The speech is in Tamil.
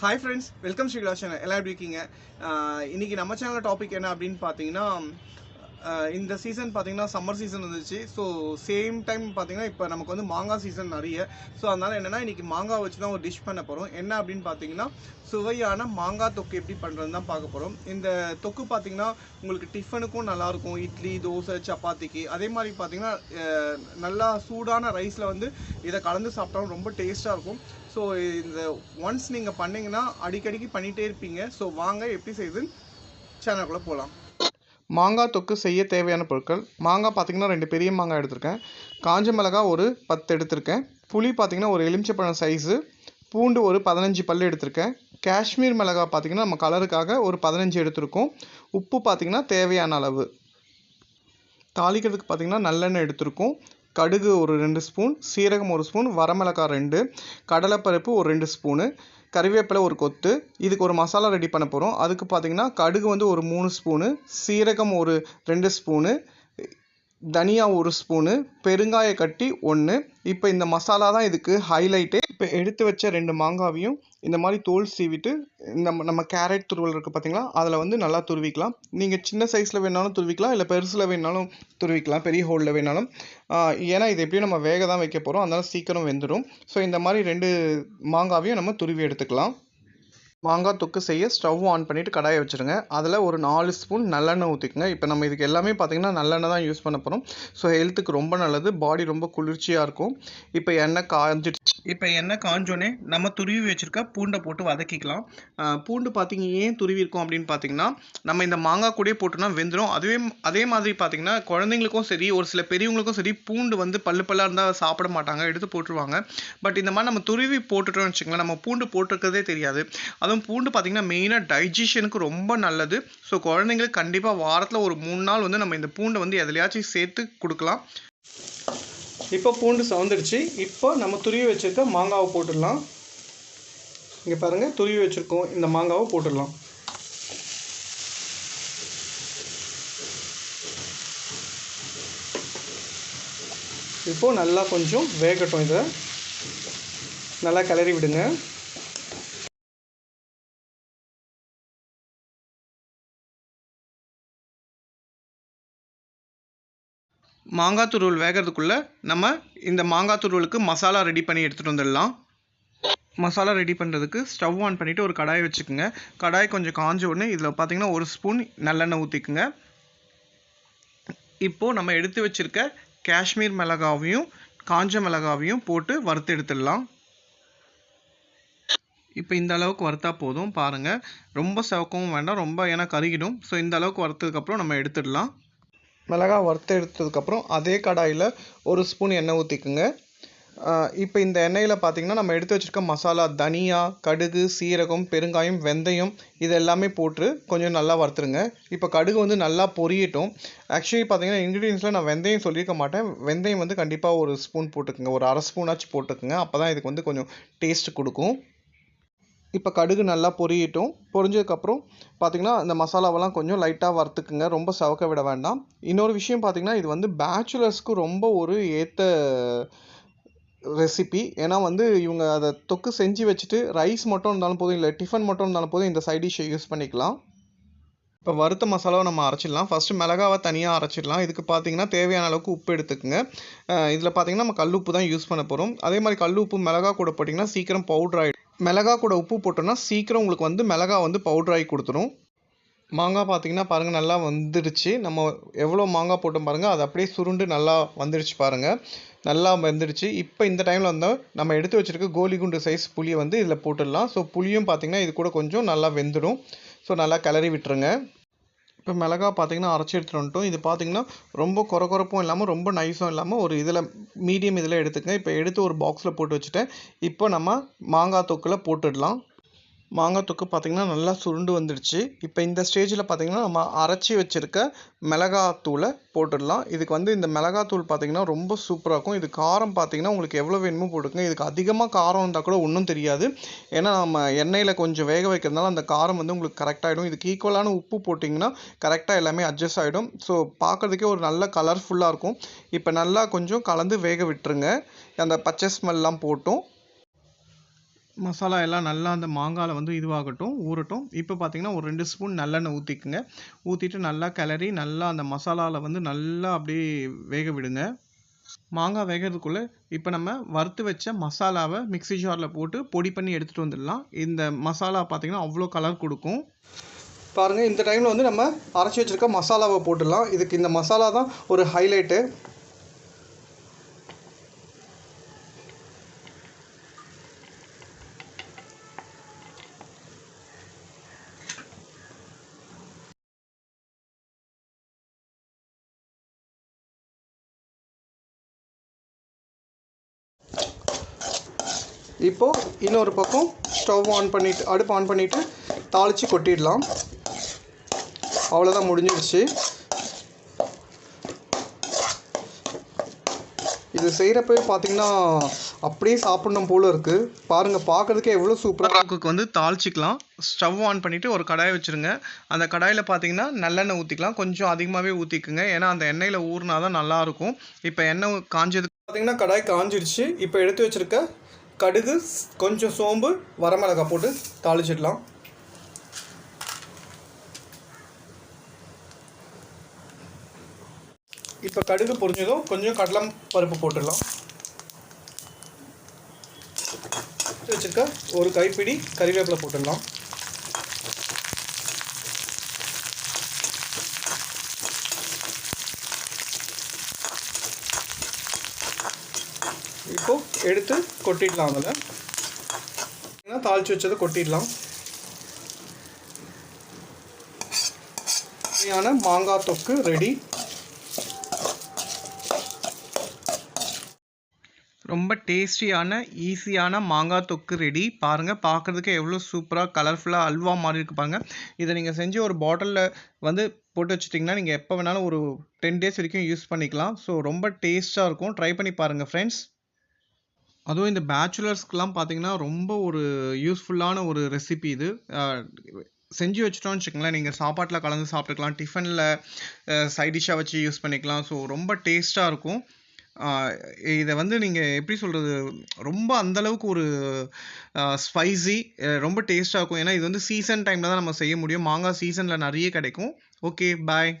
Hi friends, welcome Shri channel. எல்லாம் எப்படி இருக்கீங்க? இன்னைக்கு நம்ம சேனல் டாபிக் என்ன அப்படின்னு பார்த்தீங்கன்னா, இந்த சீசன் பார்த்தீங்கன்னா சம்மர் சீசன் வந்துச்சு. ஸோ சேம் டைம் பார்த்தீங்கன்னா இப்போ நமக்கு வந்து மாங்காய் சீசன் நிறைய. ஸோ அதனால் என்னென்னா இன்றைக்கி மாங்காய் வச்சு தான் ஒரு டிஷ் பண்ண போகிறோம். என்ன அப்படின்னு பார்த்தீங்கன்னா சுவையான மாங்காய் தொக்கு எப்படி பண்ணுறதுன்னு தான் பார்க்க போகிறோம். இந்த தொக்கு பார்த்தீங்கன்னா உங்களுக்கு டிஃபனுக்கும் நல்லாயிருக்கும், இட்லி, தோசை, சப்பாத்திக்கு. அதே மாதிரி பார்த்தீங்கன்னா நல்லா சூடான ரைஸில் வந்து இதை கலந்து சாப்பிட்டாலும் ரொம்ப டேஸ்ட்டாக இருக்கும். ஸோ இந்த ஒன்ஸ் நீங்கள் பண்ணிங்கன்னா அடிக்கடிக்கு பண்ணிகிட்டே இருப்பீங்க. ஸோ வாங்க எப்படி செய்யுதுன்னு சேனலுக்குள்ளே போகலாம். மாங்காய் தொக்கு செய்ய தேவையான பொருட்கள்: மாங்காய் பார்த்திங்கன்னா 2 பெரிய மாங்காய் எடுத்திருக்கேன், காஞ்ச மிளகாய் ஒரு 10 எடுத்திருக்கேன், புளி பார்த்திங்கன்னா ஒரு எலுமிச்சப்பழம் சைஸு, பூண்டு ஒரு 15 பல் எடுத்திருக்கேன், காஷ்மீர் மிளகாய் பார்த்திங்கன்னா நம்ம கலருக்காக ஒரு 15 எடுத்திருக்கோம், உப்பு பார்த்திங்கன்னா தேவையான அளவு. தாளிக்கிறதுக்கு பார்த்திங்கன்னா நல்லெண்ணெய் எடுத்திருக்கோம், கடுகு ஒரு 2 ஸ்பூன், சீரகம் 1 ஸ்பூன், வரமிளகாய் 2, கடலைப்பருப்பு ஒரு 2 ஸ்பூனு, கறிவேப்பிலை ஒரு கொத்து. இதுக்கு ஒரு மசாலா ரெடி பண்ண போகிறோம். அதுக்கு பார்த்திங்கன்னா கடுகு வந்து ஒரு 3 ஸ்பூனு, சீரகம் ஒரு 2 ஸ்பூனு, தனியா 1 ஸ்பூனு, பெருங்காய கட்டி 1. இப்போ இந்த மசாலா தான் இதுக்கு ஹைலைட்டே. இப்போ எடுத்து வச்ச 2 மாங்காவையும் இந்த மாதிரி தோல் சீவிட்டு நம்ம கேரட் துருவல் இருக்குது பார்த்தீங்களா, அதில் வந்து நல்லா துருவிக்கலாம். நீங்கள் சின்ன சைஸில் வேணாலும் துருவிக்கலாம், இல்லை பெருசில் வேணாலும் துருவிக்கலாம், பெரிய ஹோலில் வேணாலும். ஏன்னா இது எப்படியும் நம்ம வேக தான் வைக்க போகிறோம், அதனால் சீக்கிரம் வெந்துடும். ஸோ இந்த மாதிரி 2 மாங்காவையும் நம்ம துருவி எடுத்துக்கலாம். மாங்காய் தொக்கு செய்ய ஸ்டவ் ஆன் பண்ணிவிட்டு கடாயை வச்சுருங்க. அதில் ஒரு 4 ஸ்பூன் நல்லெண்ணெய் ஊற்றிக்குங்க. இப்போ நம்ம இதுக்கு எல்லாமே பார்த்திங்கன்னா நல்லெண்ணெய் தான் யூஸ் பண்ண போகிறோம். ஸோ ஹெல்த்துக்கு ரொம்ப நல்லது, பாடி ரொம்ப குளிர்ச்சியாக இருக்கும். இப்போ எண்ணெய் காஞ்சிடுச்சு. இப்போ எண்ணெய் காஞ்சோடனே நம்ம துருவி வச்சுருக்க பூண்டை போட்டு வதக்கிக்கலாம். பூண்டு பார்த்திங்க ஏன் துருவிருக்கோம் அப்படின்னு பார்த்திங்கன்னா, நம்ம இந்த மாங்காய் கூடயே போட்டோம்னா வெந்துடும். அதே மாதிரி பார்த்திங்கன்னா குழந்தைங்களுக்கும் சரி, ஒரு சில பெரியவங்களுக்கும் சரி, பூண்டு வந்து பல்லாக இருந்தால் சாப்பிட மாட்டாங்க, எடுத்து போட்டுருவாங்க. பட் இந்த மாதிரி நம்ம துருவி போட்டுட்டோம்னு வச்சுக்கோங்களேன், நம்ம பூண்டு போட்டிருக்கிறதே தெரியாது. அதுவும் பூண்டு பார்த்திங்கன்னா மெயினாக டைஜஷனுக்கு ரொம்ப நல்லது. ஸோ குழந்தைங்களுக்கு கண்டிப்பாக வாரத்தில் ஒரு 3 நாள் வந்து நம்ம இந்த பூண்டை வந்து எதுலையாச்சும் சேர்த்து கொடுக்கலாம். இப்போ பூண்டு சவந்துடுச்சு. இப்போ நம்ம துருவி வச்சுருக்க மாங்காவை போட்டுடலாம். இங்கே பாருங்கள், துருவி வச்சுருக்கோம் இந்த மாங்காவை போட்டுடலாம். இப்போது நல்லா கொஞ்சம் வேகட்டும், இதை நல்லா கிளறி விடுங்க. மாங்காய் துருவல் வேகிறதுக்குள்ளே நம்ம இந்த மாங்காய் துருவலுக்கு மசாலா ரெடி பண்ணி எடுத்துகிட்டு வந்துடலாம். மசாலா ரெடி பண்ணுறதுக்கு ஸ்டவ் ஆன் பண்ணிவிட்டு ஒரு கடாயை வச்சுக்கோங்க. கடாய் கொஞ்சம் காஞ்ச உடனே இதில் பார்த்திங்கன்னா 1 ஸ்பூன் நல்லெண்ணெய் ஊற்றிக்குங்க. இப்போது நம்ம எடுத்து வச்சுருக்க காஷ்மீர் மிளகாவையும் காஞ்ச மிளகாவையும் போட்டு வறுத்து எடுத்துடலாம். இப்போ இந்த அளவுக்கு வறுத்தா போதும். பாருங்கள், ரொம்ப செவக்கவும் வேண்டாம், ரொம்ப ஏன்னா கருகிடும். ஸோ இந்த அளவுக்கு வறுத்ததுக்கப்புறம் நம்ம எடுத்துடலாம். மிளகாய் வறுத்து எடுத்ததுக்கப்புறம் அதே கடாயில் 1 ஸ்பூன் எண்ணெய் ஊற்றிக்குங்க. இப்போ இந்த எண்ணெயில் பார்த்திங்கன்னா நம்ம எடுத்து வச்சுருக்க மசாலா, தனியா, கடுகு, சீரகம், பெருங்காயம், வெந்தயம் இது எல்லாமே போட்டு கொஞ்சம் நல்லா வறுத்துருங்க. இப்போ கடுகு வந்து நல்லா பொரியட்டும். ஆக்சுவலி பார்த்திங்கன்னா இன்க்ரீடியன்ஸில் நான் வெந்தயம் சொல்லியிருக்க மாட்டேன். வெந்தயம் வந்து கண்டிப்பாக 1 ஸ்பூன் போட்டுக்குங்க, ஒரு அரை ஸ்பூனாச்சும் போட்டுக்குங்க. அப்போ தான் இதுக்கு வந்து கொஞ்சம் டேஸ்ட் கொடுக்கும். இப்போ கடுகு நல்லா பொரியட்டும். பொரிஞ்சதுக்கப்புறம் பார்த்திங்கன்னா இந்த மசாலாவெல்லாம் கொஞ்சம் லைட்டாக வறுத்துக்குங்க, ரொம்ப சவக்க விட வேண்டாம். இன்னொரு விஷயம் பார்த்திங்கன்னா, இது வந்து பேச்சுலர்ஸ்க்கு ரொம்ப ஒரு ஏற்ற ரெசிபி. ஏன்னா வந்து இவங்க அதை தொக்கு செஞ்சு வச்சுட்டு ரைஸ் மட்டும் இருந்தாலும் போதும், இல்லை டிஃபன் மட்டும் இருந்தாலும் போதும், இந்த சைட் டிஷ்ஷை யூஸ் பண்ணிக்கலாம். இப்போ வறுத்த மசாலாவை நம்ம அரைச்சிடலாம். ஃபஸ்ட்டு மிளகாவை தனியாக அரைச்சிடலாம். இதுக்கு பார்த்திங்கன்னா தேவையான அளவுக்கு உப்பு எடுத்துக்கோங்க. இதில் பார்த்திங்கன்னா நம்ம கல் உப்பு தான் யூஸ் பண்ண போகிறோம். அதே மாதிரி கல் உப்பு மிளகா கூட போட்டிங்கன்னா சீக்கிரம் பவுட்ரு ஆகிடும். மிளகா கூட உப்பு போட்டோன்னா சீக்கிரம் உங்களுக்கு வந்து மிளகா வந்து பவுட்ராகி கொடுத்துரும். மாங்காய் பார்த்திங்கன்னா பாருங்கள் நல்லா வந்துடுச்சு. நம்ம எவ்வளோ மாங்காய் போட்டோம் பாருங்கள், அது அப்படியே சுருண்டு நல்லா வந்துடுச்சு பாருங்கள், நல்லா வந்துடுச்சு. இப்போ இந்த டைமில் வந்து நம்ம எடுத்து வச்சுருக்க கோலி குண்டு சைஸ் புளியை வந்து இதில் போட்டுடலாம். ஸோ புளியும் பார்த்திங்கன்னா இது கூட கொஞ்சம் நல்லா வெந்துடும். ஸோ நல்லா கிளறி விட்டுருங்க. இப்போ மிளகா பார்த்திங்கன்னா அரைச்சி எடுத்துகிட்டு வந்துட்டோம். இது பார்த்திங்கன்னா ரொம்ப கொரப்பும் இல்லாமல் ரொம்ப நைஸும் இல்லாமல் ஒரு இதில் மீடியம் இதில் எடுத்துக்கங்க. இப்போ எடுத்து ஒரு பாக்ஸில் போட்டு வச்சுட்டேன். இப்போ நம்ம மாங்காய் தொக்கில் போட்டுடலாம். மாங்காய் தொக்கு பார்த்திங்கன்னா நல்லா சுருண்டு வந்துடுச்சு. இப்போ இந்த ஸ்டேஜில் பார்த்திங்கன்னா நம்ம அரைச்சி வச்சுருக்க மிளகாத்தூளை போட்டுடலாம். இதுக்கு வந்து இந்த மிளகாத்தூள் பார்த்திங்கன்னா ரொம்ப சூப்பராக இருக்கும். இது காரம் பார்த்திங்கன்னா உங்களுக்கு எவ்வளோ வேணுமோ போட்டுக்கங்க. இதுக்கு அதிகமாக காரம் இருந்தால் கூட ஒன்றும் தெரியாது. ஏன்னா நம்ம எண்ணெயில் கொஞ்சம் வேக வைக்கிறதுனால அந்த காரம் வந்து உங்களுக்கு கரெக்டாகிடும். இதுக்கு ஈக்குவலான உப்பு போட்டிங்கன்னா கரெக்டாக எல்லாமே அட்ஜஸ்ட் ஆகிடும். ஸோ பார்க்குறதுக்கே ஒரு நல்ல கலர்ஃபுல்லாக இருக்கும். இப்போ நல்லா கொஞ்சம் கலந்து வேக விட்டுருங்க. அந்த பச்சை ஸ்மெல்லாம் போட்டும் மசாலா எல்லாம் நல்லா அந்த மாங்காயில் வந்து இதுவாகட்டும், ஊறட்டும். இப்போ பார்த்தீங்கன்னா ஒரு 2 ஸ்பூன் நல்லெண்ணெய் ஊற்றிக்குங்க. ஊற்றிட்டு நல்லா கிளறி நல்லா அந்த மசாலாவில் வந்து நல்லா அப்படியே வேக விடுங்க. மாங்காய் வேகிறதுக்குள்ளே இப்போ நம்ம வறுத்து வச்ச மசாலாவை மிக்ஸி ஜாரில் போட்டு பொடி பண்ணி எடுத்துகிட்டு வந்துடலாம். இந்த மசாலா பார்த்தீங்கன்னா அவ்வளோ கலர் கொடுக்கும். பாருங்கள், இந்த டைமில் வந்து நம்ம அரைச்சி வச்சுருக்க மசாலாவை போட்டுடலாம். இதுக்கு இந்த மசாலா தான் ஒரு ஹைலைட்டு. இப்போது இன்னொரு பக்கம் ஸ்டவ் ஆன் பண்ணிவிட்டு, அடுப்பு ஆன் பண்ணிவிட்டு தாளித்து கொட்டிடலாம். அவ்வளோதான், முடிஞ்சிடுச்சு. இது செய்கிறப்ப பார்த்தீங்கன்னா அப்படியே சாப்பிடணும் போல் இருக்குது. பாருங்கள், பார்க்குறதுக்கே எவ்வளோ சூப்பராக வந்து தாளிச்சிக்கலாம். ஸ்டவ் ஆன் பண்ணிவிட்டு ஒரு கடாயை வச்சுருங்க. அந்த கடாயில் பார்த்தீங்கன்னா நல்லெண்ணெய் ஊற்றிக்கலாம். கொஞ்சம் அதிகமாகவே ஊற்றிக்குங்க, ஏன்னா அந்த எண்ணெயில் ஊறினா தான் நல்லாயிருக்கும். இப்போ எண்ணெய் காஞ்சது பார்த்தீங்கன்னா கடாய் காஞ்சிடுச்சு. இப்போ எடுத்து வச்சுருக்க கடுகு, கொஞ்சம் சோம்பு, வரமிளகாய் போட்டு தாளிச்சிடலாம். இப்போ கடுகு பொரிஞ்சதும் கொஞ்சம் கடலை பருப்பு போட்டுடலாம். வச்சுருக்க ஒரு கைப்பிடி கறிவேப்பிலை போட்டுடலாம். இப்போ எடுத்து கொட்டிடலாம். அதில் தாளித்து வச்சதை கொட்டிடலாம். மாங்காய் தொக்கு ரெடி. ரொம்ப டேஸ்டியான ஈஸியான மாங்காய் தொக்கு ரெடி. பாருங்கள், பார்க்குறதுக்கு எவ்வளோ சூப்பராக கலர்ஃபுல்லாக அல்வா மாதிரி இருக்கு பாருங்கள். இதை நீங்கள் செஞ்சு ஒரு பாட்டிலில் வந்து போட்டு வச்சுட்டிங்கன்னா நீங்கள் எப்போ வேணாலும் ஒரு 10 days வரைக்கும் யூஸ் பண்ணிக்கலாம். ஸோ ரொம்ப டேஸ்ட்டாக இருக்கும். ட்ரை பண்ணி பாருங்கள் ஃப்ரெண்ட்ஸ். அதுவும் இந்த பேச்சுலர்ஸ்க்கெலாம் பார்த்தீங்கன்னா ரொம்ப ஒரு யூஸ்ஃபுல்லான ஒரு ரெசிபி இது. செஞ்சு வச்சுட்டோம்னு வச்சுக்கோங்களேன், நீங்கள் சாப்பாட்டில் கலந்து சாப்பிட்டுக்கலாம், டிஃபனில் சைட் டிஷ்ஷாக வச்சு யூஸ் பண்ணிக்கலாம். ஸோ ரொம்ப டேஸ்ட்டாக இருக்கும். இதை வந்து நீங்கள் எப்படி சொல்கிறது, ரொம்ப அந்தளவுக்கு ஒரு ஸ்பைசி, ரொம்ப டேஸ்ட்டாக இருக்கும். ஏன்னா இது வந்து சீசன் டைமில் தான் நம்ம செய்ய முடியும். மாங்காய் சீசனில் நிறைய கிடைக்கும். ஓகே, பாய்.